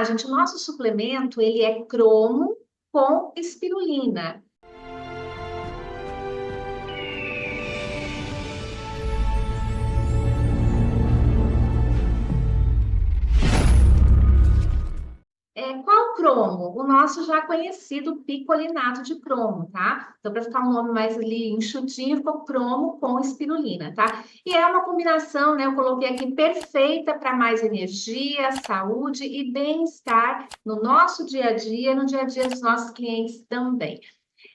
lá, gente, o nosso suplemento, ele é cromo com espirulina. Qual cromo? O nosso já conhecido picolinato de cromo, tá? Então, para ficar um nome mais ali enxutinho, ficou cromo com espirulina, tá? E é uma combinação, né? Eu coloquei aqui perfeita para mais energia, saúde e bem-estar no nosso dia a dia, no dia a dia dos nossos clientes também.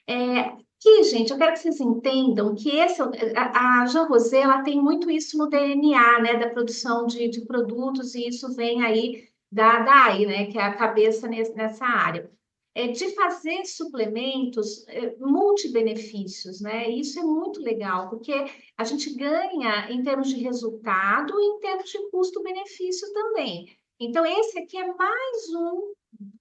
Aqui, gente, eu quero que vocês entendam que a Jean Rosé, ela tem muito isso no DNA, né, da produção de produtos, e isso vem aí da DAI, né, que é a cabeça nessa área. De fazer suplementos multibenefícios, né? Isso é muito legal, porque a gente ganha em termos de resultado e em termos de custo-benefício também. Então, esse aqui é mais um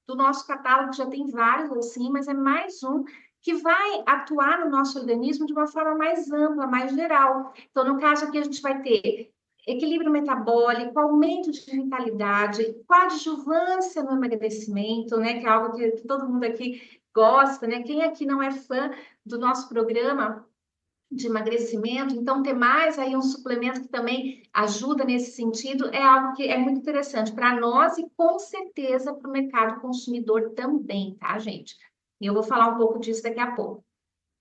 do nosso catálogo, já tem vários assim, mas é mais um que vai atuar no nosso organismo de uma forma mais ampla, mais geral. Então, no caso aqui, a gente vai ter equilíbrio metabólico, aumento de vitalidade, coadjuvância no emagrecimento, né? Que é algo que todo mundo aqui gosta, né? Quem aqui não é fã do nosso programa de emagrecimento, então ter mais aí um suplemento que também ajuda nesse sentido é algo que é muito interessante para nós e com certeza para o mercado consumidor também, tá, gente? E eu vou falar um pouco disso daqui a pouco.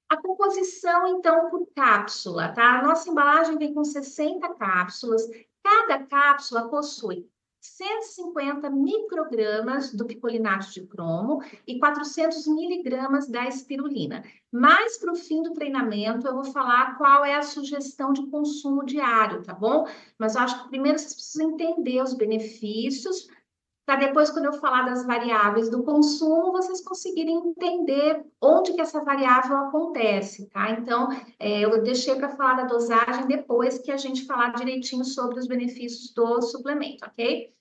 A composição, então, por cápsula, tá? A nossa embalagem vem com 60 cápsulas. Cada cápsula possui 150 microgramas do picolinato de cromo e 400 miligramas da espirulina. Mais para o fim do treinamento, eu vou falar qual é a sugestão de consumo diário, tá bom? Mas eu acho que primeiro vocês precisam entender os benefícios, para depois, quando eu falar das variáveis do consumo, vocês conseguirem entender onde que essa variável acontece, tá? Então, eu deixei para falar da dosagem depois que a gente falar direitinho sobre os benefícios do suplemento, ok?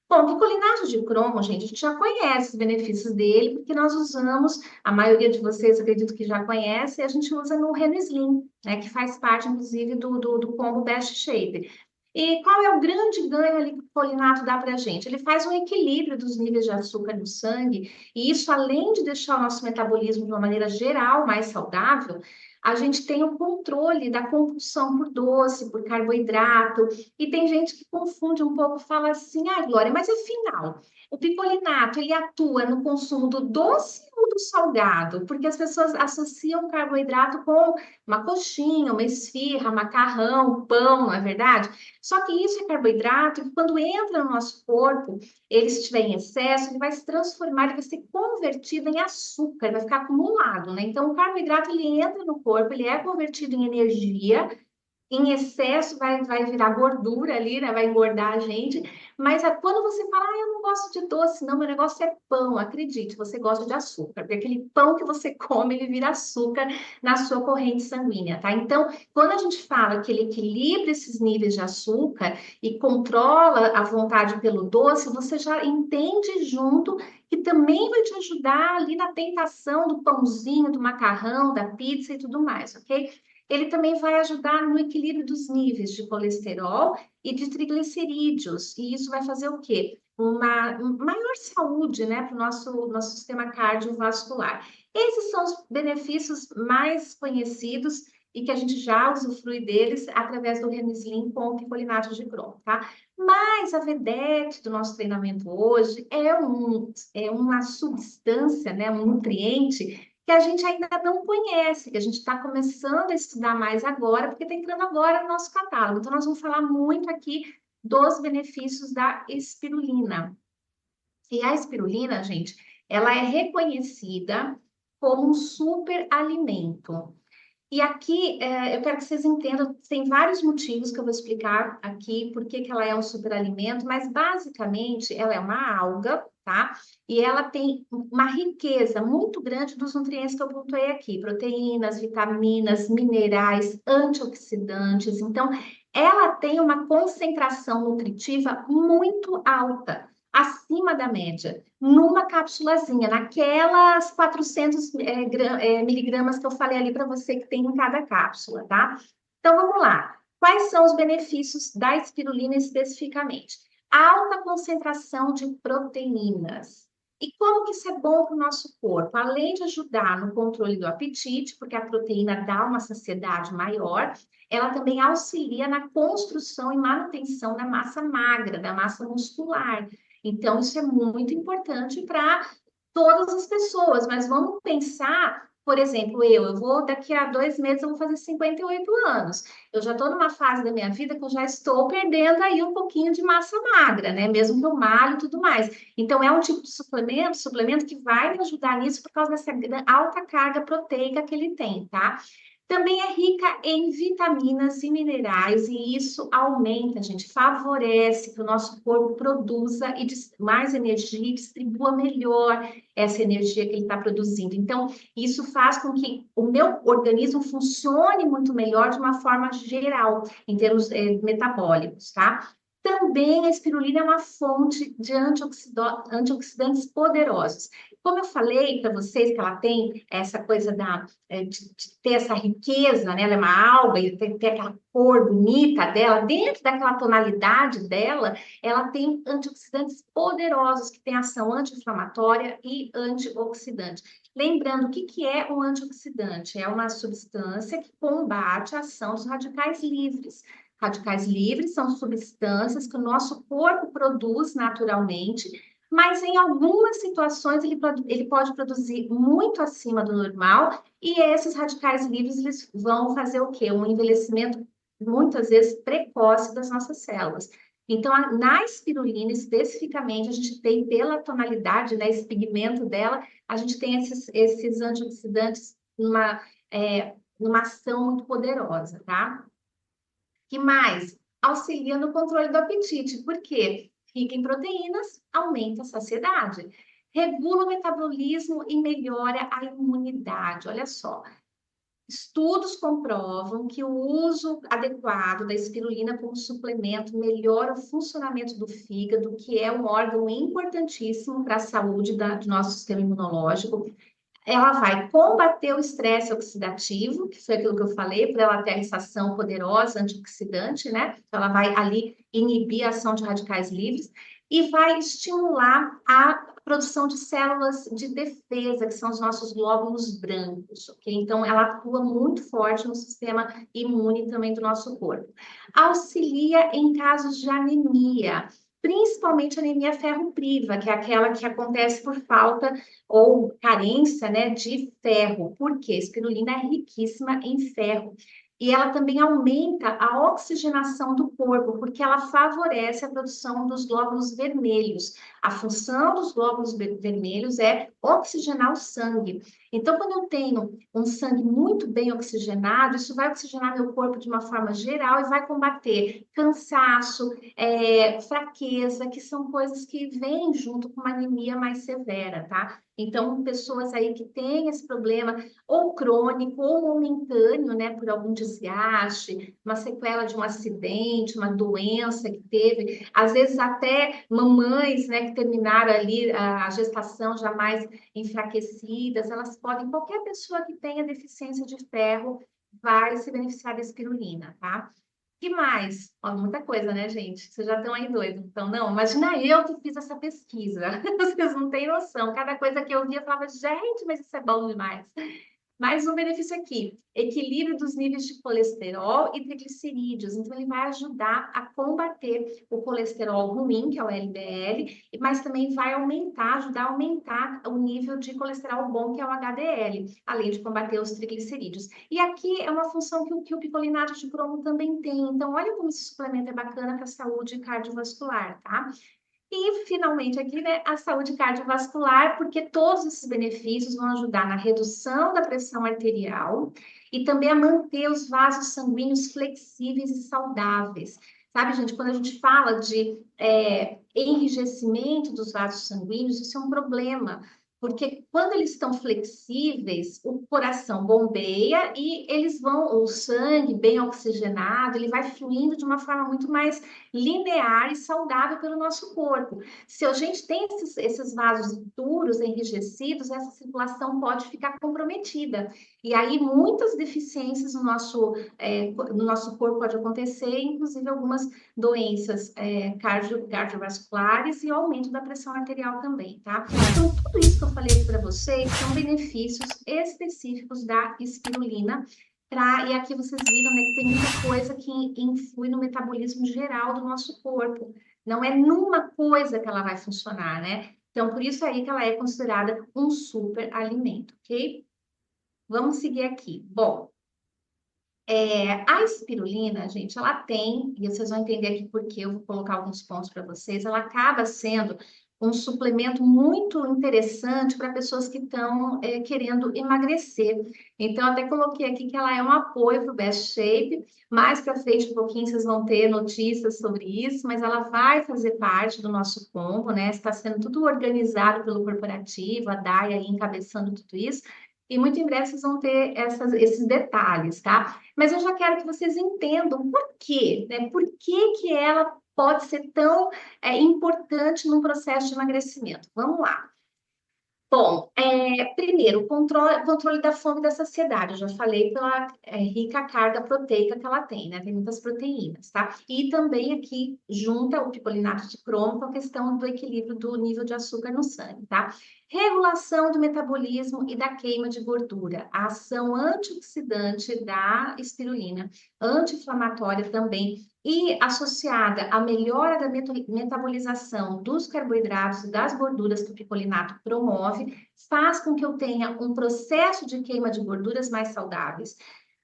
Bom, picolinato de cromo, gente, a gente já conhece os benefícios dele, porque nós usamos, a maioria de vocês acredito que já conhece, a gente usa no Reno Slim, né, que faz parte, inclusive, do combo Best Shape. E qual é o grande ganho ali que o picolinato dá para a gente? Ele faz um equilíbrio dos níveis de açúcar no sangue, e isso, além de deixar o nosso metabolismo de uma maneira geral mais saudável, a gente tem o controle da compulsão por doce, por carboidrato, e tem gente que confunde um pouco, fala assim, ah, Glória, mas afinal, o picolinato, ele atua no consumo do doce ou do salgado? Porque as pessoas associam carboidrato com uma coxinha, uma esfirra, macarrão, pão, não é verdade? Só que isso é carboidrato que quando entra no nosso corpo, ele se estiver em excesso, ele vai se transformar, ele vai ser convertido em açúcar, vai ficar acumulado, né? Então, o carboidrato, ele entra no corpo, ele é convertido em energia, em excesso vai virar gordura ali, né? Vai engordar a gente. Mas quando você fala, ah, eu não gosto de doce, não, meu negócio é pão, acredite, você gosta de açúcar, porque aquele pão que você come, ele vira açúcar na sua corrente sanguínea, tá? Então, quando a gente fala que ele equilibra esses níveis de açúcar e controla a vontade pelo doce, você já entende junto que também vai te ajudar ali na tentação do pãozinho, do macarrão, da pizza e tudo mais, ok? Ele também vai ajudar no equilíbrio dos níveis de colesterol e de triglicerídeos. E isso vai fazer o quê? Uma maior saúde, né, para o nosso sistema cardiovascular. Esses são os benefícios mais conhecidos e que a gente já usufrui deles através do Renislim com o picolinato de cromo, tá? Mas a vedete do nosso treinamento hoje é uma substância, né, um nutriente que a gente ainda não conhece, que a gente está começando a estudar mais agora, porque está entrando agora no nosso catálogo. Então, nós vamos falar muito aqui dos benefícios da espirulina. E a espirulina, gente, ela é reconhecida como um superalimento. E aqui, eu quero que vocês entendam, tem vários motivos que eu vou explicar aqui, por que ela é um superalimento, mas basicamente ela é uma alga, tá? E ela tem uma riqueza muito grande dos nutrientes que eu pontuei aqui, proteínas, vitaminas, minerais, antioxidantes. Então, ela tem uma concentração nutritiva muito alta, acima da média, numa cápsulazinha, naquelas 400 miligramas que eu falei ali para você que tem em cada cápsula, tá? Então, vamos lá. Quais são os benefícios da espirulina especificamente? alta concentração de proteínas. E como que isso é bom para o nosso corpo? Além de ajudar no controle do apetite, porque a proteína dá uma saciedade maior, ela também auxilia na construção e manutenção da massa magra, da massa muscular. Então, isso é muito importante para todas as pessoas, mas vamos pensar, por exemplo, eu vou, daqui a 2 meses, eu vou fazer 58 anos. Eu já estou numa fase da minha vida que eu já estou perdendo aí um pouquinho de massa magra, né? Mesmo que eu malho e tudo mais. Então, é um tipo de suplemento que vai me ajudar nisso por causa dessa alta carga proteica que ele tem, tá? Também é rica em vitaminas e minerais, e isso aumenta, gente, favorece que o nosso corpo produza mais energia e distribua melhor essa energia que ele está produzindo. Então, isso faz com que o meu organismo funcione muito melhor de uma forma geral, em termos metabólicos, tá? Também a espirulina é uma fonte de antioxidantes poderosos. Como eu falei para vocês que ela tem essa coisa de ter essa riqueza, né? Ela é uma alga e tem aquela cor bonita dela, dentro daquela tonalidade dela, ela tem antioxidantes poderosos que têm ação anti-inflamatória e antioxidante. Lembrando, o que é um antioxidante? É uma substância que combate a ação dos radicais livres. Radicais livres são substâncias que o nosso corpo produz naturalmente, mas em algumas situações ele pode produzir muito acima do normal, e esses radicais livres eles vão fazer o quê? Um envelhecimento, muitas vezes, precoce das nossas células. Então, na espirulina, especificamente, a gente tem, pela tonalidade, né, esse pigmento dela, a gente tem esses antioxidantes numa ação muito poderosa, tá? Que mais? Auxilia no controle do apetite. Por quê? Rica em proteínas, aumenta a saciedade. Regula o metabolismo e melhora a imunidade. Olha só. Estudos comprovam que o uso adequado da espirulina como suplemento melhora o funcionamento do fígado, que é um órgão importantíssimo para a saúde do nosso sistema imunológico. Ela vai combater o estresse oxidativo, que foi aquilo que eu falei, por ela ter essa ação poderosa antioxidante, né? Então, ela vai ali inibir a ação de radicais livres e vai estimular a produção de células de defesa, que são os nossos glóbulos brancos, ok? Então, ela atua muito forte no sistema imune também do nosso corpo. Auxilia em casos de anemia, principalmente anemia ferropriva, que é aquela que acontece por falta ou carência, né, de ferro. Por quê? A espirulina é riquíssima em ferro. E ela também aumenta a oxigenação do corpo, porque ela favorece a produção dos glóbulos vermelhos. A função dos glóbulos vermelhos é oxigenar o sangue. Então, quando eu tenho um sangue muito bem oxigenado, isso vai oxigenar meu corpo de uma forma geral e vai combater cansaço, fraqueza, que são coisas que vêm junto com uma anemia mais severa, tá? Então, pessoas aí que têm esse problema, ou crônico, ou momentâneo, né, por algum desgaste, uma sequela de um acidente, uma doença que teve, às vezes até mamães, né, que terminaram ali a gestação já mais enfraquecidas, elas podem, qualquer pessoa que tenha deficiência de ferro vai se beneficiar da espirulina, tá? Que mais? Ó, muita coisa, né, gente? Vocês já estão aí doidos. Então, não, imagina eu que fiz essa pesquisa. Vocês não têm noção. Cada coisa que eu via, eu falava, gente, mas isso é bom demais. Mais um benefício aqui: equilíbrio dos níveis de colesterol e triglicerídeos. Então, ele vai ajudar a combater o colesterol ruim, que é o LDL, mas também vai ajudar a aumentar o nível de colesterol bom, que é o HDL, além de combater os triglicerídeos. E aqui é uma função que o picolinato de cromo também tem. Então, olha como esse suplemento é bacana para a saúde cardiovascular, tá? E, finalmente, aqui, né, a saúde cardiovascular, porque todos esses benefícios vão ajudar na redução da pressão arterial e também a manter os vasos sanguíneos flexíveis e saudáveis. Sabe, gente, quando a gente fala de enrijecimento dos vasos sanguíneos, isso é um problema, Porque quando eles estão flexíveis, o coração bombeia e eles vão, o sangue bem oxigenado, ele vai fluindo de uma forma muito mais linear e saudável pelo nosso corpo. Se a gente tem esses vasos duros, enrijecidos, essa circulação pode ficar comprometida. E aí muitas deficiências no nosso corpo pode acontecer, inclusive algumas doenças cardiovasculares e aumento da pressão arterial também, tá? Então, tudo isso que eu falei para vocês são benefícios específicos da espirulina. E aqui vocês viram, né, que tem muita coisa que influi no metabolismo geral do nosso corpo. Não é numa coisa que ela vai funcionar, né? Então, por isso aí que ela é considerada um super alimento, ok? Vamos seguir aqui. Bom, a espirulina, gente, ela tem, e vocês vão entender aqui porque eu vou colocar alguns pontos para vocês, ela acaba sendo um suplemento muito interessante para pessoas que estão querendo emagrecer. Então, eu até coloquei aqui que ela é um apoio para o Best Shape. Mais para frente, um pouquinho, vocês vão ter notícias sobre isso, mas ela vai fazer parte do nosso combo, né? Está sendo tudo organizado pelo corporativo, a Dai aí encabeçando tudo isso. E muito em breve vocês vão ter esses detalhes, tá? Mas eu já quero que vocês entendam por quê, né? Por que que ela pode ser tão importante num processo de emagrecimento? Vamos lá. Bom, primeiro, controle da fome e da saciedade. Eu já falei pela rica carga proteica que ela tem, né? Tem muitas proteínas, tá? E também aqui junta o picolinato de cromo com a questão do equilíbrio do nível de açúcar no sangue, tá? Regulação do metabolismo e da queima de gordura. A ação antioxidante da espirulina, anti-inflamatória também, e associada à melhora da metabolização dos carboidratos e das gorduras que o picolinato promove, faz com que eu tenha um processo de queima de gorduras mais saudáveis.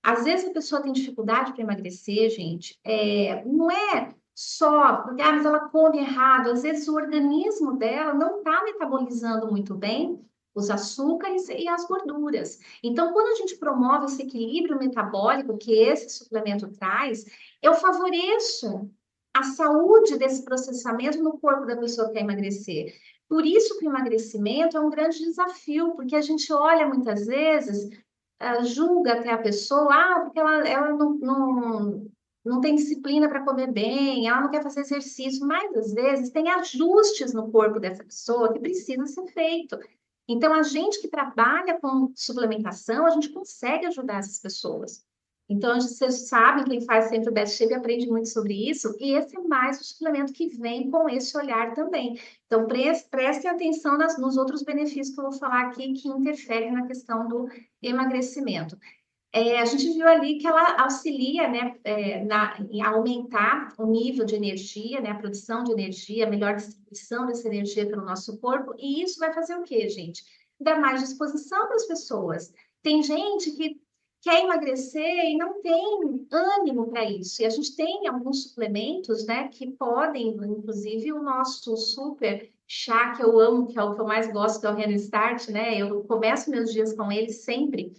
Às vezes a pessoa tem dificuldade para emagrecer, gente, não é só porque mas ela come errado, às vezes o organismo dela não está metabolizando muito bem os açúcares e as gorduras. Então, quando a gente promove esse equilíbrio metabólico que esse suplemento traz, eu favoreço a saúde desse processamento no corpo da pessoa que quer emagrecer. Por isso que o emagrecimento é um grande desafio, porque a gente olha muitas vezes, julga até a pessoa, porque ela não tem disciplina para comer bem, ela não quer fazer exercício, mas às vezes tem ajustes no corpo dessa pessoa que precisam ser feitos. Então, a gente que trabalha com suplementação, a gente consegue ajudar essas pessoas. Então, vocês sabem, quem faz sempre o Best Shape aprende muito sobre isso, e esse é mais um suplemento que vem com esse olhar também. Então, prestem atenção nos outros benefícios que eu vou falar aqui que interferem na questão do emagrecimento. A gente viu ali que ela auxilia, né, em aumentar o nível de energia, né, a produção de energia, a melhor distribuição dessa energia pelo nosso corpo, e isso vai fazer o quê, gente? Dar mais disposição para as pessoas. Tem gente que quer emagrecer e não tem ânimo para isso, e a gente tem alguns suplementos, né, que podem, inclusive o nosso super chá, que eu amo, que é o que eu mais gosto, que é o Reno Start, né, eu começo meus dias com ele sempre.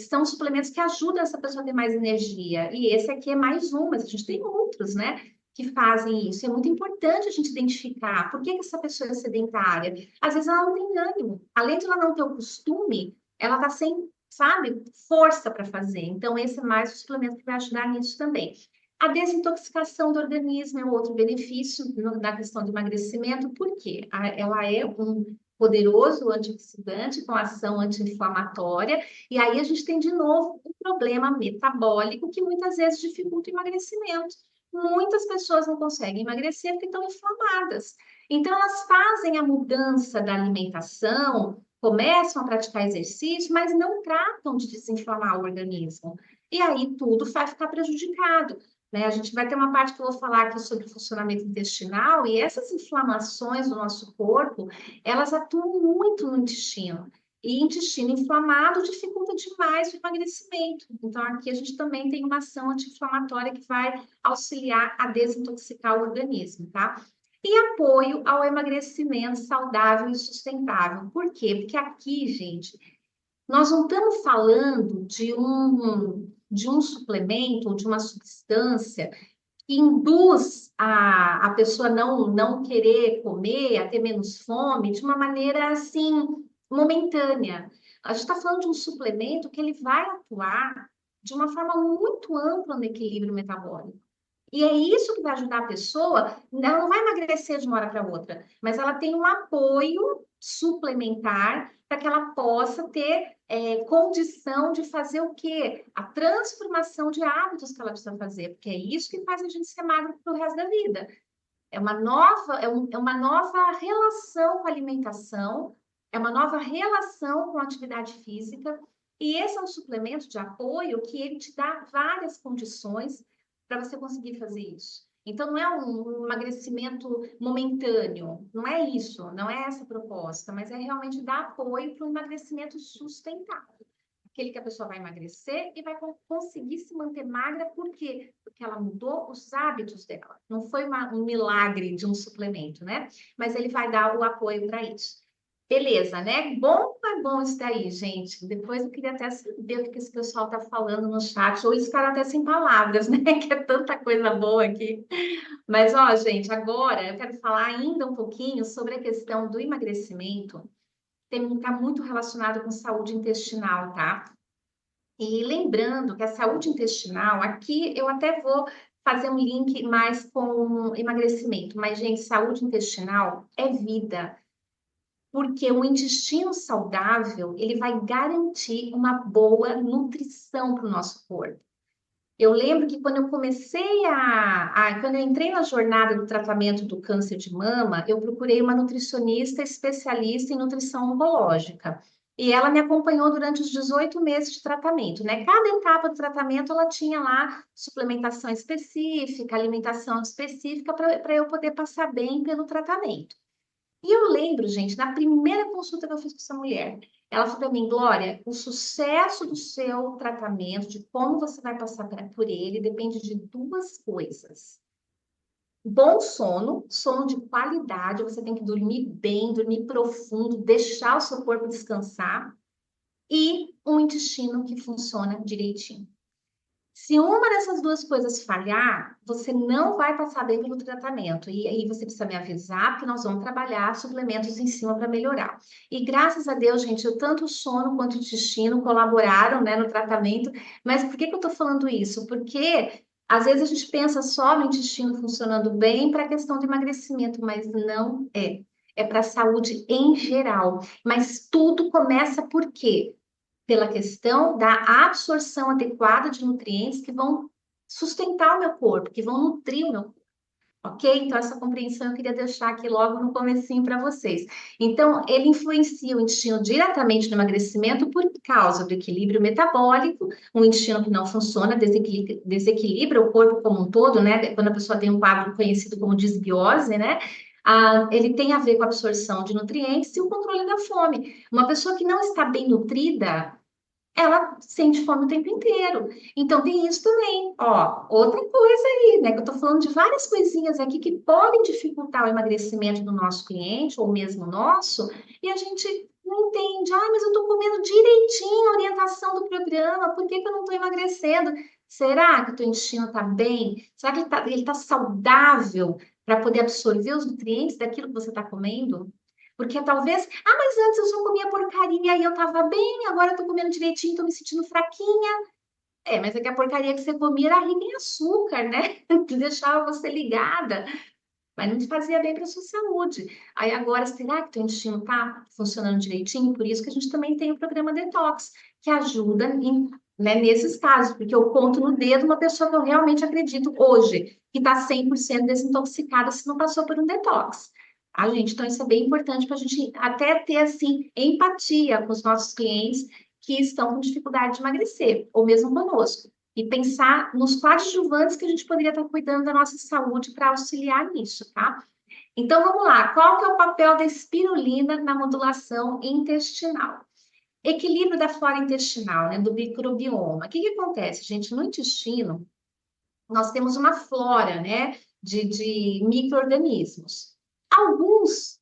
São suplementos que ajudam essa pessoa a ter mais energia. E esse aqui é mais um, mas a gente tem outros, né? Que fazem isso. É muito importante a gente identificar por que essa pessoa é sedentária. Às vezes ela não tem ânimo. Além de ela não ter o costume, ela está sem, sabe, força para fazer. Então, esse é mais um suplemento que vai ajudar nisso também. A desintoxicação do organismo é outro benefício na questão do emagrecimento, porque ela é um poderoso antioxidante com ação anti-inflamatória, e aí a gente tem de novo um problema metabólico que muitas vezes dificulta o emagrecimento. Muitas pessoas não conseguem emagrecer porque estão inflamadas. Então, elas fazem a mudança da alimentação, começam a praticar exercício, mas não tratam de desinflamar o organismo. E aí tudo vai ficar prejudicado. Né? A gente vai ter uma parte que eu vou falar aqui sobre o funcionamento intestinal, e essas inflamações do nosso corpo, elas atuam muito no intestino. E intestino inflamado dificulta demais o emagrecimento. Então, aqui a gente também tem uma ação anti-inflamatória que vai auxiliar a desintoxicar o organismo, tá? E apoio ao emagrecimento saudável e sustentável. Por quê? Porque aqui, gente, nós não estamos falando de um suplemento ou de uma substância que induz a pessoa não querer comer, a ter menos fome, de uma maneira assim momentânea. A gente está falando de um suplemento que ele vai atuar de uma forma muito ampla no equilíbrio metabólico. E é isso que vai ajudar a pessoa, ela não vai emagrecer de uma hora para outra, mas ela tem um apoio suplementar para que ela possa ter condição de fazer o quê? A transformação de hábitos que ela precisa fazer, porque é isso que faz a gente ser magro para o resto da vida. É uma nova relação com a alimentação, é uma nova relação com a atividade física, e esse é um suplemento de apoio que ele te dá várias condições para você conseguir fazer isso. Então, não é um emagrecimento momentâneo, não é isso, não é essa a proposta, mas é realmente dar apoio para um emagrecimento sustentável. Aquele que a pessoa vai emagrecer e vai conseguir se manter magra, por quê? Porque ela mudou os hábitos dela. Não foi um milagre de um suplemento, né? Mas ele vai dar o apoio para isso. Beleza, né? Bom, é bom isso daí, gente. Depois eu queria até saber o que esse pessoal está falando no chat, ou eles ficaram até sem palavras, né? Que é tanta coisa boa aqui. Mas, ó, gente, agora eu quero falar ainda um pouquinho sobre a questão do emagrecimento. Está muito relacionado com saúde intestinal, tá? E lembrando que a saúde intestinal, aqui eu até vou fazer um link mais com emagrecimento, mas, gente, saúde intestinal é vida, porque o intestino saudável, ele vai garantir uma boa nutrição para o nosso corpo. Eu lembro que quando eu comecei quando eu entrei na jornada do tratamento do câncer de mama, eu procurei uma nutricionista especialista em nutrição oncológica. E ela me acompanhou durante os 18 meses de tratamento, né? Cada etapa do tratamento, ela tinha lá suplementação específica, alimentação específica para eu poder passar bem pelo tratamento. E eu lembro, gente, na primeira consulta que eu fiz com essa mulher, ela falou para mim, Glória, o sucesso do seu tratamento, de como você vai passar por ele, depende de duas coisas. Bom sono, sono de qualidade, você tem que dormir bem, dormir profundo, deixar o seu corpo descansar, e um intestino que funciona direitinho. Se uma dessas duas coisas falhar, você não vai passar bem pelo tratamento. E aí você precisa me avisar, porque nós vamos trabalhar suplementos em cima para melhorar. E graças a Deus, gente, tanto o sono quanto o intestino colaboraram, né, no tratamento. Mas por que que eu estou falando isso? Porque às vezes a gente pensa só no intestino funcionando bem para a questão do emagrecimento, mas não é. É para a saúde em geral. Mas tudo começa por quê? Pela questão da absorção adequada de nutrientes que vão sustentar o meu corpo, que vão nutrir o meu corpo, ok? Então, essa compreensão eu queria deixar aqui logo no comecinho para vocês. Então, ele influencia o intestino diretamente no emagrecimento por causa do equilíbrio metabólico, um intestino que não funciona, desequilibra o corpo como um todo, né? Quando a pessoa tem um quadro conhecido como disbiose, né? Ele tem a ver com a absorção de nutrientes e o controle da fome. Uma pessoa que não está bem nutrida, ela sente fome o tempo inteiro. Então, tem isso também. Ó, outra coisa aí, né? Que eu tô falando de várias coisinhas aqui que podem dificultar o emagrecimento do nosso cliente, ou mesmo nosso, e a gente não entende. Ah, mas eu tô comendo direitinho a orientação do programa, por que que eu não tô emagrecendo? Será que o teu intestino tá bem? Será que ele tá saudável para poder absorver os nutrientes daquilo que você tá comendo? Porque talvez, mas antes eu só comia porcaria e eu tava bem, agora eu tô comendo direitinho, tô me sentindo fraquinha. Mas é que a porcaria que você comia era rica em açúcar, né? Que deixava você ligada, mas não te fazia bem para sua saúde. Aí agora, será que teu intestino tá funcionando direitinho? Por isso que a gente também tem o programa Detox, que ajuda né, nesses casos, porque eu conto no dedo uma pessoa que eu realmente acredito hoje, que está 100% desintoxicada se não passou por um detox. Gente, então isso é bem importante para a gente até ter, assim, empatia com os nossos clientes que estão com dificuldade de emagrecer, ou mesmo conosco. E pensar nos coadjuvantes que a gente poderia estar cuidando da nossa saúde para auxiliar nisso, tá? Então, vamos lá. Qual que é o papel da espirulina na modulação intestinal? Equilíbrio da flora intestinal, né, do microbioma. O que que acontece, gente? No intestino, nós temos uma flora, né, de micro-organismos. Alguns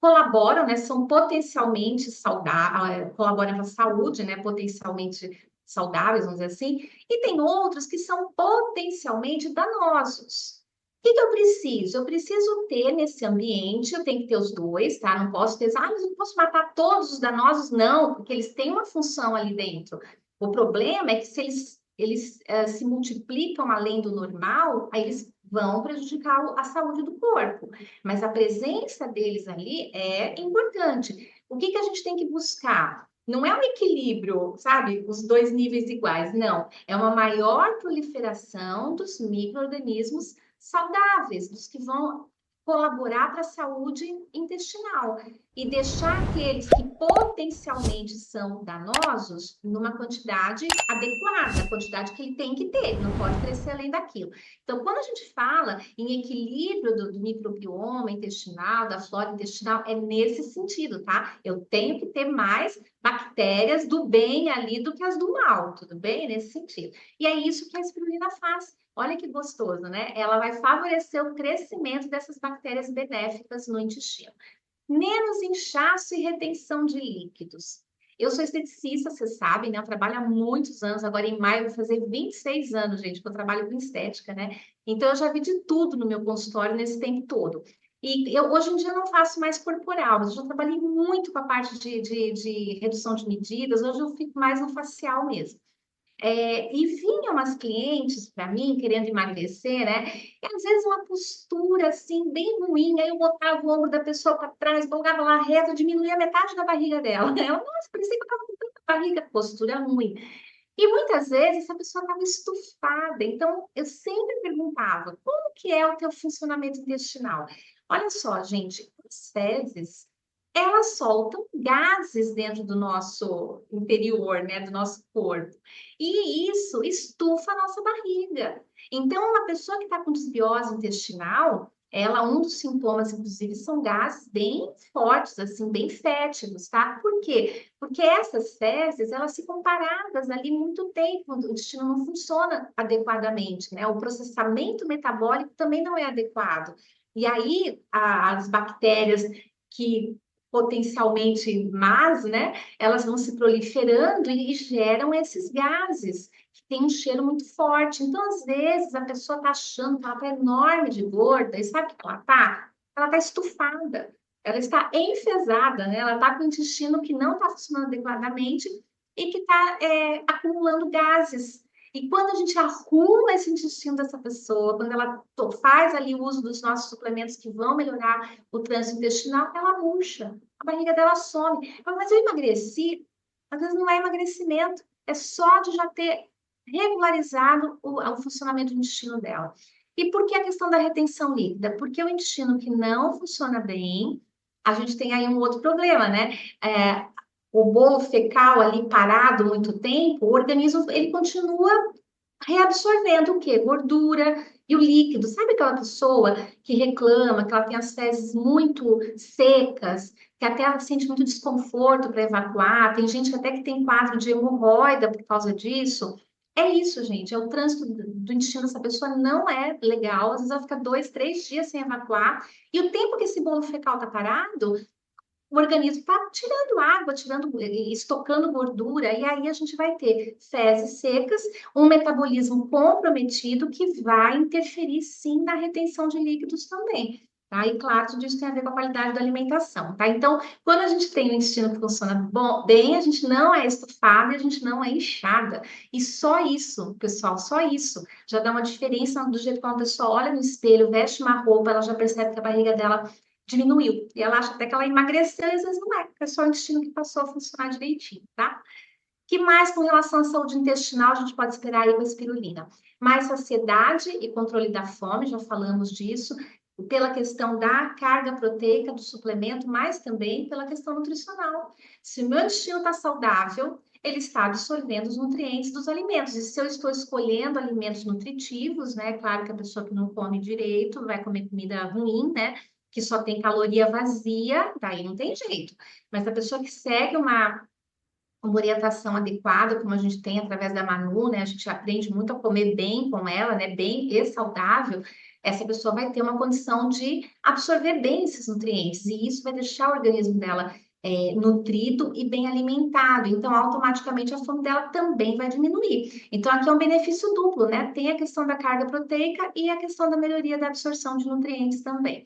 colaboram, né, são potencialmente saudáveis, colaboram com a saúde, né, potencialmente saudáveis, vamos dizer assim, e tem outros que são potencialmente danosos. que eu preciso? Eu preciso ter nesse ambiente, eu tenho que ter os dois, tá? Não posso ter, mas eu não posso matar todos os danosos, não, porque eles têm uma função ali dentro. O problema é que se eles se multiplicam além do normal, aí eles vão prejudicar a saúde do corpo. Mas a presença deles ali é importante. O que a gente tem que buscar? Não é um equilíbrio, sabe? Os dois níveis iguais, não. É uma maior proliferação dos micro-organismos saudáveis, dos que vão colaborar para a saúde intestinal e deixar aqueles que potencialmente são danosos numa quantidade adequada, a quantidade que ele tem que ter, não pode crescer além daquilo. Então, quando a gente fala em equilíbrio do microbioma intestinal, da flora intestinal, é nesse sentido, tá? Eu tenho que ter mais bactérias do bem ali do que as do mal, tudo bem? Nesse sentido. E é isso que a espirulina faz. Olha que gostoso, né? Ela vai favorecer o crescimento dessas bactérias benéficas no intestino. Menos inchaço e retenção de líquidos. Eu sou esteticista, vocês sabem, né? Eu trabalho há muitos anos, agora em maio vou fazer 26 anos, gente, que eu trabalho com estética, né? Então eu já vi de tudo no meu consultório nesse tempo todo. E eu hoje em dia não faço mais corporal, mas eu já trabalhei muito com a parte de redução de medidas, hoje eu fico mais no facial mesmo. E vinham umas clientes para mim querendo emagrecer, né? E às vezes uma postura assim, bem ruim, aí eu botava o ombro da pessoa para trás, colocava lá reto, diminuía metade da barriga dela. Ela, nossa, parecia que eu estava com tanta barriga, postura ruim. E muitas vezes essa pessoa estava estufada, então eu sempre perguntava, como que é o teu funcionamento intestinal? Olha só, gente, as fezes, elas soltam gases dentro do nosso interior, né, do nosso corpo. E isso estufa a nossa barriga. Então, uma pessoa que está com desbiose intestinal, um dos sintomas, inclusive, são gases bem fortes, assim, bem fétidos, tá? Por quê? Porque essas fezes, elas ficam paradas ali muito tempo, o intestino não funciona adequadamente, né? O processamento metabólico também não é adequado. E aí, as bactérias que potencialmente más, né? Elas vão se proliferando e geram esses gases que têm um cheiro muito forte. Então, às vezes, a pessoa está achando que ela está enorme de gorda, e sabe o que ela está? Ela está estufada, ela está enfesada, né? Ela está com o intestino que não está funcionando adequadamente e que está acumulando gases. E quando a gente arruma esse intestino dessa pessoa, quando ela faz ali o uso dos nossos suplementos que vão melhorar o trânsito intestinal, ela murcha, a barriga dela some. Mas eu emagreci, às vezes não é emagrecimento, é só de já ter regularizado o funcionamento do intestino dela. E por que a questão da retenção líquida? Porque o intestino que não funciona bem, a gente tem aí um outro problema, né? O bolo fecal ali parado muito tempo, o organismo ele continua reabsorvendo o quê? Gordura e o líquido. Sabe aquela pessoa que reclama que ela tem as fezes muito secas, que até ela sente muito desconforto para evacuar? Tem gente que até que tem quadro de hemorroida por causa disso. É isso, gente. É o trânsito do intestino dessa pessoa não é legal. Às vezes ela fica 2, 3 dias sem evacuar. E o tempo que esse bolo fecal está parado, o organismo está tirando água, estocando gordura, e aí a gente vai ter fezes secas, um metabolismo comprometido que vai interferir sim na retenção de líquidos também. Tá? E claro, tudo isso tem a ver com a qualidade da alimentação, tá? Então, quando a gente tem um intestino que funciona bem, a gente não é estufada e a gente não é inchada. E só isso, pessoal, só isso já dá uma diferença do jeito que uma pessoa olha no espelho, veste uma roupa, ela já percebe que a barriga dela diminuiu. E ela acha até que ela emagreceu, e às vezes não é, é só o intestino que passou a funcionar direitinho, tá? Que mais com relação à saúde intestinal a gente pode esperar aí com a espirulina? Mais saciedade e controle da fome, já falamos disso, pela questão da carga proteica do suplemento, mas também pela questão nutricional. Se o meu intestino está saudável, ele está absorvendo os nutrientes dos alimentos. E se eu estou escolhendo alimentos nutritivos, né? Claro que a pessoa que não come direito vai comer comida ruim, né? Que só tem caloria vazia, daí não tem jeito. Mas a pessoa que segue uma orientação adequada, como a gente tem através da Manu, né? A gente aprende muito a comer bem com ela, né? Bem e saudável. Essa pessoa vai ter uma condição de absorver bem esses nutrientes, e isso vai deixar o organismo dela nutrido e bem alimentado. Então, automaticamente, a fome dela também vai diminuir. Então, aqui é um benefício duplo, né? Tem a questão da carga proteica e a questão da melhoria da absorção de nutrientes também.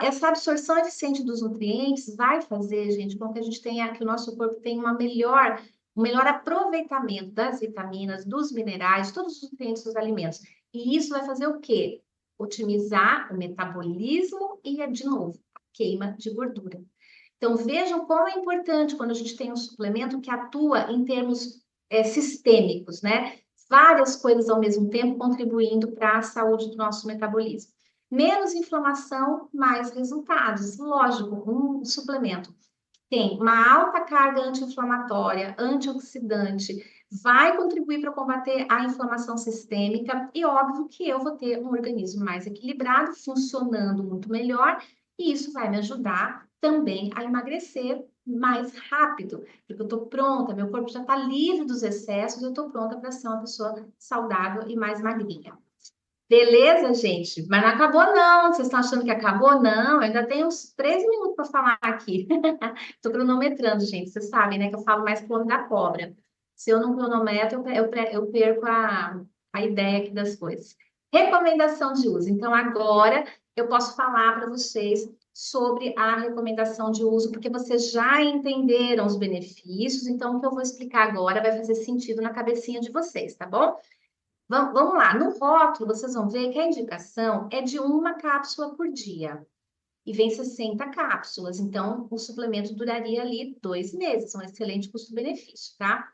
Essa absorção eficiente dos nutrientes vai fazer, gente, com que a gente tenha, que o nosso corpo tenha um melhor aproveitamento das vitaminas, dos minerais, todos os nutrientes dos alimentos. E isso vai fazer o quê? Otimizar o metabolismo e, de novo, a queima de gordura. Então, vejam como é importante quando a gente tem um suplemento que atua em termos sistêmicos, né? Várias coisas ao mesmo tempo contribuindo para a saúde do nosso metabolismo. Menos inflamação, mais resultados. Lógico, um suplemento tem uma alta carga anti-inflamatória, antioxidante, vai contribuir para combater a inflamação sistêmica e óbvio que eu vou ter um organismo mais equilibrado, funcionando muito melhor, e isso vai me ajudar também a emagrecer mais rápido, porque eu estou pronta, meu corpo já está livre dos excessos, eu estou pronta para ser uma pessoa saudável e mais magrinha. Beleza, gente? Mas não acabou, não. Vocês estão achando que acabou? Não, eu ainda tenho uns 13 minutos para falar aqui. Estou cronometrando, gente. Vocês sabem, né? Que eu falo mais com o nome da cobra. Se eu não cronometro, eu perco a ideia aqui das coisas. Recomendação de uso. Então, agora eu posso falar para vocês sobre a recomendação de uso, porque vocês já entenderam os benefícios. Então, o que eu vou explicar agora vai fazer sentido na cabecinha de vocês, tá bom? Vamos lá, no rótulo vocês vão ver que a indicação é de uma cápsula por dia. E vem 60 cápsulas, então o suplemento duraria ali 2 meses, um excelente custo-benefício, tá?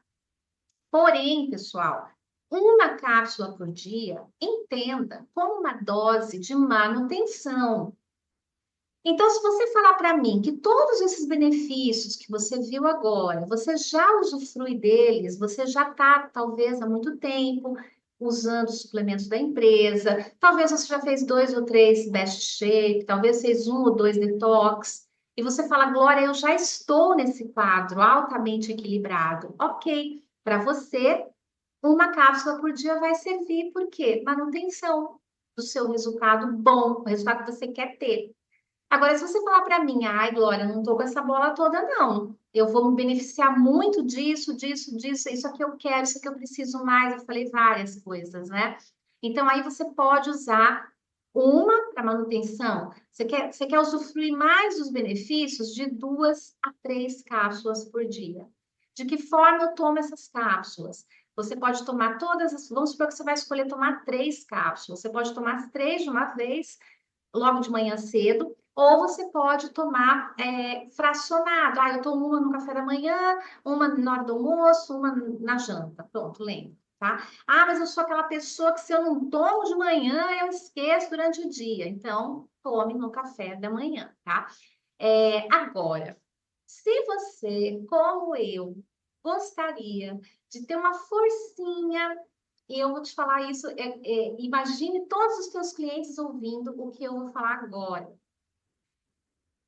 Porém, pessoal, uma cápsula por dia, entenda como uma dose de manutenção. Então, se você falar para mim que todos esses benefícios que você viu agora, você já usufrui deles, você já está, talvez, há muito tempo usando os suplementos da empresa, talvez você já fez 2 ou 3 best shape, talvez fez 1 ou 2 detox, e você fala, Glória, eu já estou nesse quadro altamente equilibrado. Ok, para você, uma cápsula por dia vai servir, por quê? Manutenção do seu resultado bom, o resultado que você quer ter. Agora, se você falar para mim, ai, Glória, não estou com essa bola toda, não. Eu vou me beneficiar muito disso, disso, disso, isso aqui eu quero, isso aqui eu preciso mais. Eu falei várias coisas, né? Então, aí você pode usar uma para manutenção. Você quer usufruir mais dos benefícios de 2 a 3 cápsulas por dia. De que forma eu tomo essas cápsulas? Você pode tomar todas as. Vamos supor que você vai escolher tomar 3 cápsulas. Você pode tomar as 3 de uma vez logo de manhã cedo, ou você pode tomar fracionado. Ah, eu tomo uma no café da manhã, uma na hora do almoço, uma na janta. Pronto, lembra, tá? Ah, mas eu sou aquela pessoa que se eu não tomo de manhã, eu esqueço durante o dia. Então, tome no café da manhã, tá? Agora, se você, como eu, gostaria de ter uma forcinha, e eu vou te falar isso, imagine todos os teus clientes ouvindo o que eu vou falar agora.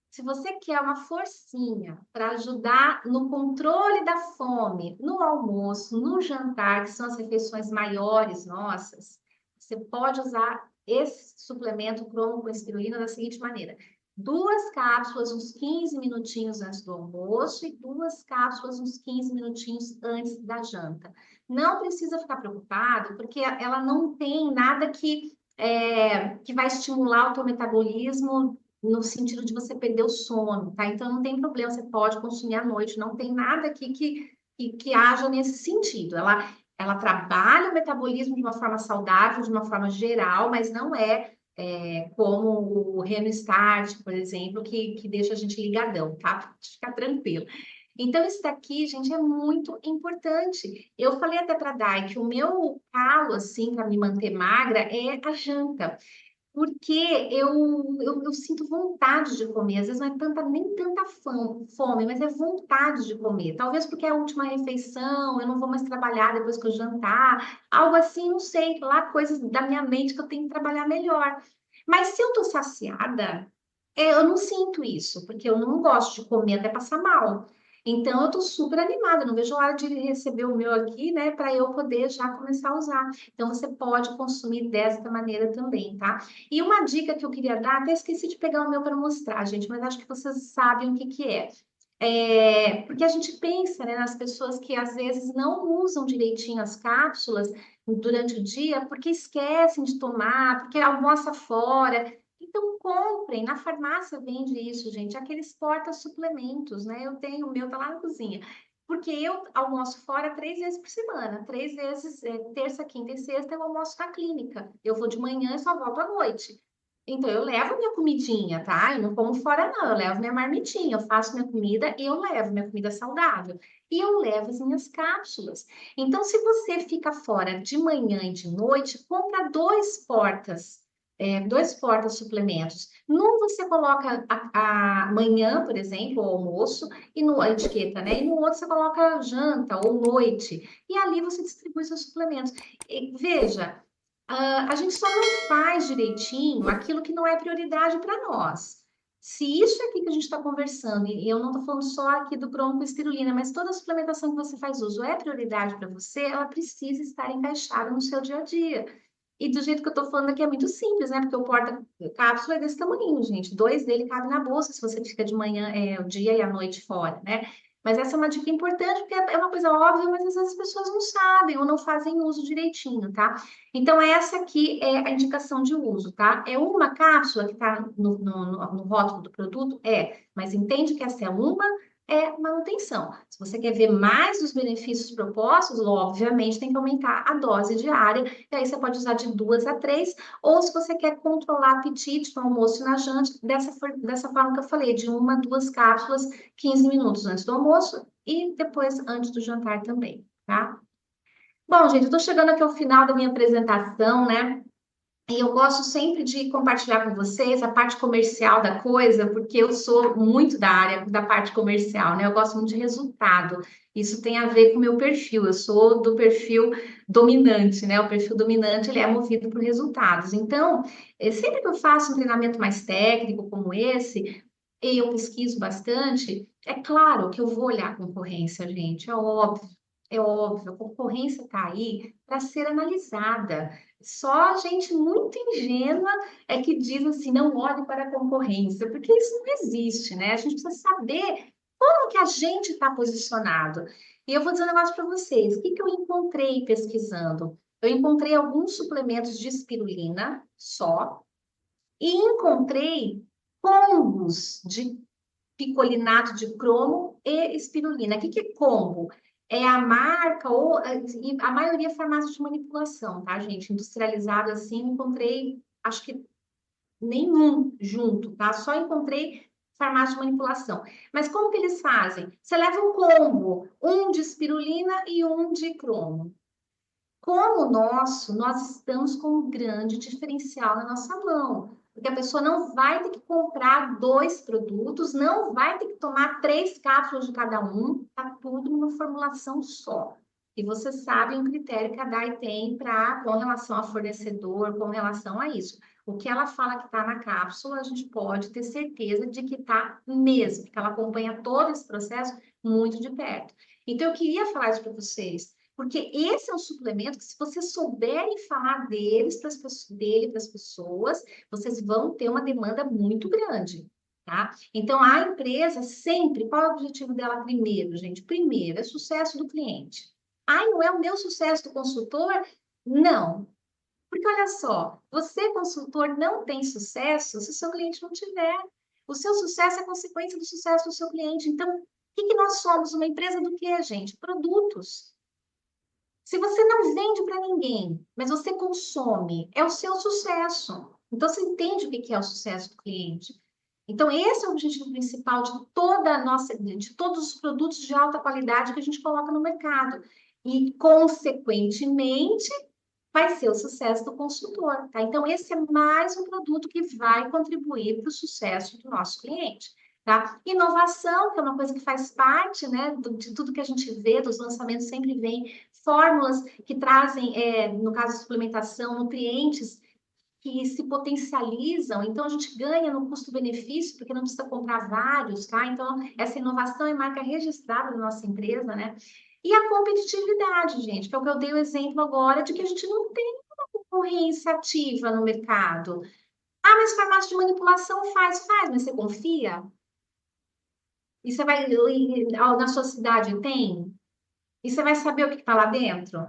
Se você quer uma forcinha para ajudar no controle da fome, no almoço, no jantar, que são as refeições maiores nossas, você pode usar esse suplemento cromo com espirulina da seguinte maneira: 2 cápsulas uns 15 minutinhos antes do almoço e 2 cápsulas uns 15 minutinhos antes da janta. Não precisa ficar preocupado, porque ela não tem nada que vai estimular o teu metabolismo no sentido de você perder o sono, tá? Então não tem problema, você pode consumir à noite, não tem nada aqui que haja nesse sentido. Ela trabalha o metabolismo de uma forma saudável, de uma forma geral, mas não como o Reno Start, por exemplo, que deixa a gente ligadão, tá? Pode ficar tranquilo. Então, isso daqui, gente, é muito importante. Eu falei até para a Dai que o meu calo, assim, para me manter magra, é a janta. Porque eu sinto vontade de comer. Às vezes não é nem tanta fome, mas é vontade de comer. Talvez porque é a última refeição, eu não vou mais trabalhar depois que eu jantar. Algo assim, não sei, lá coisas da minha mente que eu tenho que trabalhar melhor. Mas se eu tô saciada, eu não sinto isso, porque eu não gosto de comer até passar mal. Então, eu estou super animada, não vejo a hora de receber o meu aqui, né, para eu poder já começar a usar. Então, você pode consumir desta maneira também, tá? E uma dica que eu queria dar, até esqueci de pegar o meu para mostrar, gente, mas acho que vocês sabem o que que é. Porque a gente pensa, né, nas pessoas que às vezes não usam direitinho as cápsulas durante o dia, porque esquecem de tomar, porque almoça fora. Então, comprem. Na farmácia vende isso, gente. Aqueles porta-suplementos, né? Eu tenho o meu, tá lá na cozinha. Porque eu almoço fora 3 vezes por semana. 3 vezes, terça, quinta e sexta, eu almoço na clínica. Eu vou de manhã e só volto à noite. Então, eu levo minha comidinha, tá? Eu não como fora, não. Eu levo minha marmitinha, eu faço minha comida e eu levo minha comida saudável. E eu levo as minhas cápsulas. Então, se você fica fora de manhã e de noite, compra dois portas suplementos. Num você coloca a manhã, por exemplo, o almoço, e no, a etiqueta, né? E no outro você coloca janta ou noite. E ali você distribui seus suplementos. E, veja, a gente só não faz direitinho aquilo que não é prioridade para nós. Se isso aqui que a gente está conversando, e eu não estou falando só aqui do cromo com espirulina, mas toda a suplementação que você faz uso é prioridade para você, ela precisa estar encaixada no seu dia a dia. E do jeito que eu tô falando aqui é muito simples, né? Porque o porta-cápsula é desse tamanho, gente. 2 dele cabe na bolsa se você fica de manhã, o dia e a noite fora, né? Mas essa é uma dica importante, porque é uma coisa óbvia, mas às vezes as pessoas não sabem ou não fazem uso direitinho, tá? Então, essa aqui é a indicação de uso, tá? É uma cápsula que tá no rótulo do produto? Mas entende que essa é manutenção. Se você quer ver mais dos benefícios propostos, obviamente tem que aumentar a dose diária, e aí você pode usar de 2 a 3, ou se você quer controlar apetite no almoço e na janta, dessa forma que eu falei, de 1 a 2 cápsulas, 15 minutos antes do almoço e depois antes do jantar também, tá? Bom, gente, eu tô chegando aqui ao final da minha apresentação, né? E eu gosto sempre de compartilhar com vocês a parte comercial da coisa, porque eu sou muito da área da parte comercial, né? Eu gosto muito de resultado. Isso tem a ver com o meu perfil. Eu sou do perfil dominante, né? O perfil dominante, ele é movido por resultados. Então, sempre que eu faço um treinamento mais técnico como esse, e eu pesquiso bastante, é claro que eu vou olhar a concorrência, gente, é óbvio. É óbvio, a concorrência está aí para ser analisada. Só gente muito ingênua é que diz assim, não olhe para a concorrência, porque isso não existe, né? A gente precisa saber como que a gente está posicionado. E eu vou dizer um negócio para vocês, o que que eu encontrei pesquisando? Eu encontrei alguns suplementos de espirulina só, e encontrei combos de picolinato de cromo e espirulina. O que que é combo? É a marca ou a maioria é farmácia de manipulação, tá, gente? Industrializado assim, encontrei, acho que nenhum junto, tá? Só encontrei farmácia de manipulação. Mas como que eles fazem? Você leva um combo, um de espirulina e um de cromo. Como o nosso, nós estamos com um grande diferencial na nossa mão. Porque a pessoa não vai ter que comprar 2 produtos, não vai ter que tomar 3 cápsulas de cada um, tá tudo numa formulação só. E você sabe um critério que a DAI tem com relação a fornecedor, com relação a isso. O que ela fala que está na cápsula, a gente pode ter certeza de que está mesmo, porque ela acompanha todo esse processo muito de perto. Então, eu queria falar isso para vocês. Porque esse é um suplemento que, se vocês souberem falar dele para as pessoas, vocês vão ter uma demanda muito grande, tá? Então, a empresa sempre, qual é o objetivo dela primeiro, gente? Primeiro, é sucesso do cliente. Não é o meu sucesso do consultor? Não. Porque olha só, você, consultor, não tem sucesso se o seu cliente não tiver. O seu sucesso é consequência do sucesso do seu cliente. Então, o que que nós somos? Uma empresa do quê, gente? Produtos. Se você não vende para ninguém, mas você consome, é o seu sucesso. Então, você entende o que é o sucesso do cliente. Então, esse é o objetivo principal de todos os produtos de alta qualidade que a gente coloca no mercado. E, consequentemente, vai ser o sucesso do consultor, tá? Então, esse é mais um produto que vai contribuir para o sucesso do nosso cliente. Tá? Inovação, que é uma coisa que faz parte, né, de tudo que a gente vê, dos lançamentos sempre vem fórmulas que trazem, no caso da suplementação, nutrientes que se potencializam, então a gente ganha no custo-benefício, porque não precisa comprar vários, tá? Então, essa inovação é marca registrada da nossa empresa, né? E a competitividade, gente, que é o que eu dei o exemplo agora, de que a gente não tem uma concorrência ativa no mercado. Ah, mas farmácia de manipulação faz, mas você confia? E você vai, na sua cidade tem? E você vai saber o que está lá dentro?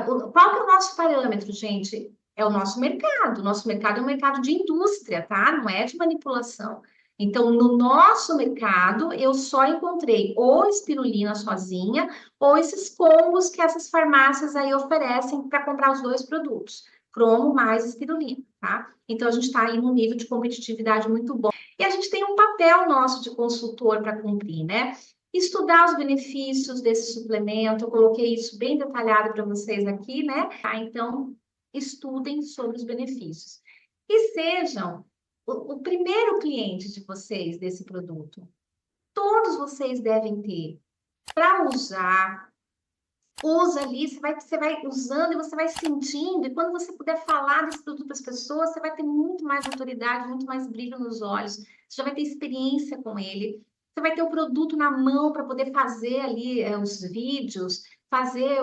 Qual que é o nosso parâmetro, gente? É o nosso mercado. O nosso mercado é um mercado de indústria, tá? Não é de manipulação. Então, no nosso mercado, eu só encontrei ou espirulina sozinha, ou esses combos que essas farmácias aí oferecem para comprar os dois produtos, cromo mais espirulina, tá? Então, a gente está aí num nível de competitividade muito bom. E a gente tem um papel nosso de consultor para cumprir, né? Estudar os benefícios desse suplemento, eu coloquei isso bem detalhado para vocês aqui, né? Tá? Então, estudem sobre os benefícios. E sejam o primeiro cliente de vocês desse produto. Todos vocês devem ter para usar. Usa ali, você vai usando e você vai sentindo, e quando você puder falar desse produto para as pessoas, você vai ter muito mais autoridade, muito mais brilho nos olhos, você já vai ter experiência com ele, você vai ter o produto na mão para poder fazer ali os vídeos, fazer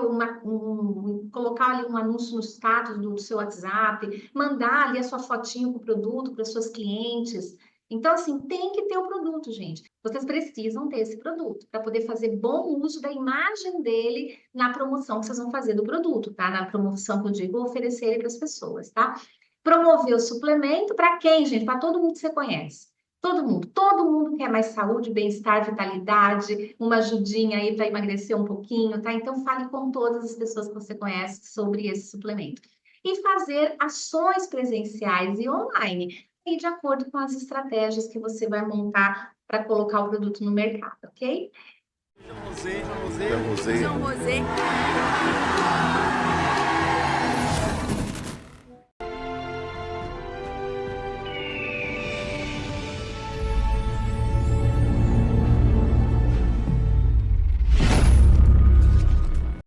colocar ali um anúncio no status do seu WhatsApp, mandar ali a sua fotinho com o produto para as suas clientes. Então, assim, tem que ter o produto, gente. Vocês precisam ter esse produto para poder fazer bom uso da imagem dele na promoção que vocês vão fazer do produto, tá? Na promoção que eu digo, oferecer ele para as pessoas, tá? Promover o suplemento para quem, gente? Para todo mundo que você conhece. Todo mundo quer mais saúde, bem-estar, vitalidade, uma ajudinha aí para emagrecer um pouquinho, tá? Então, fale com todas as pessoas que você conhece sobre esse suplemento. E fazer ações presenciais e online, e de acordo com as estratégias que você vai montar para colocar o produto no mercado, ok? Jean Rosé.